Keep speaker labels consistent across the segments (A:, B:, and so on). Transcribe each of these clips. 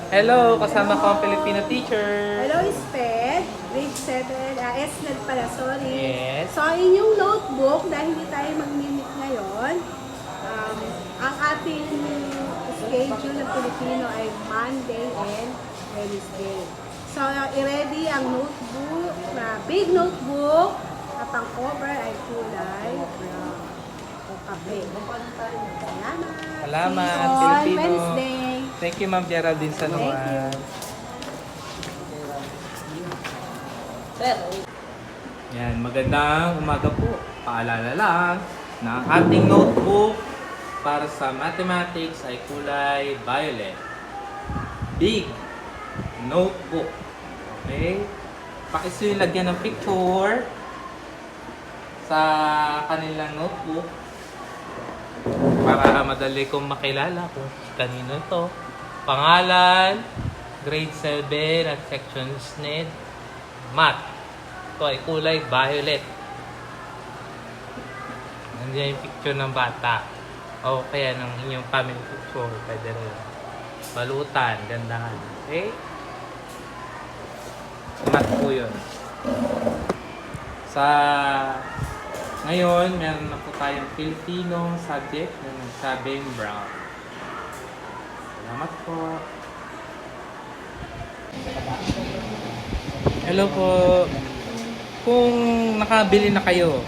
A: Hello, kasama ko ang Filipino teacher.
B: Hello, Sped. Grade 7. S-Med pala, sorry.
A: Yes.
B: So, inyong notebook, dahil hindi tayo mag-mimik ngayon, ang ating schedule ng Filipino ay Monday and Wednesday. So, i-ready ang notebook, big notebook, at ang cover ay kulay brown o kape. Salamat.
A: Salamat,
B: See you on
A: Filipino.
B: Wednesday.
A: Thank you, Ma'am Geraldine Sanuan.
B: Thank you.
A: Yan, magandang umaga po. Paalala lang na ang ating notebook para sa mathematics ay kulay violet. Big notebook. Okay? Pakisuyo lagyan ng picture sa kanilang notebook para madali kong makilala kung kanino to. Pangalan, grade 7 at section SNED, math. Ito ay kulay violet. Nandiyan yung picture ng bata. O kaya ng inyong family picture. Pwede rin. Balutan, gandahan. Okay? Math po yun. Ngayon, meron na po tayong Filipino subject na nagsabing brown. Salamat po. Hello po. Kung nakabili na kayo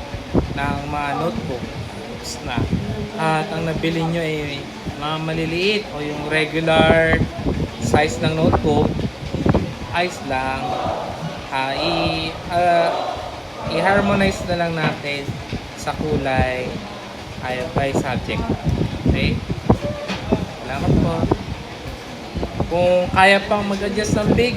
A: ng mga notebooks na at ang nabili nyo ay mga maliliit o yung regular size ng notebook, ayos lang. I-harmonize na lang natin sa kulay ay by subject. Okay? Salamat po. Kung kaya pang mag-adjust ng big,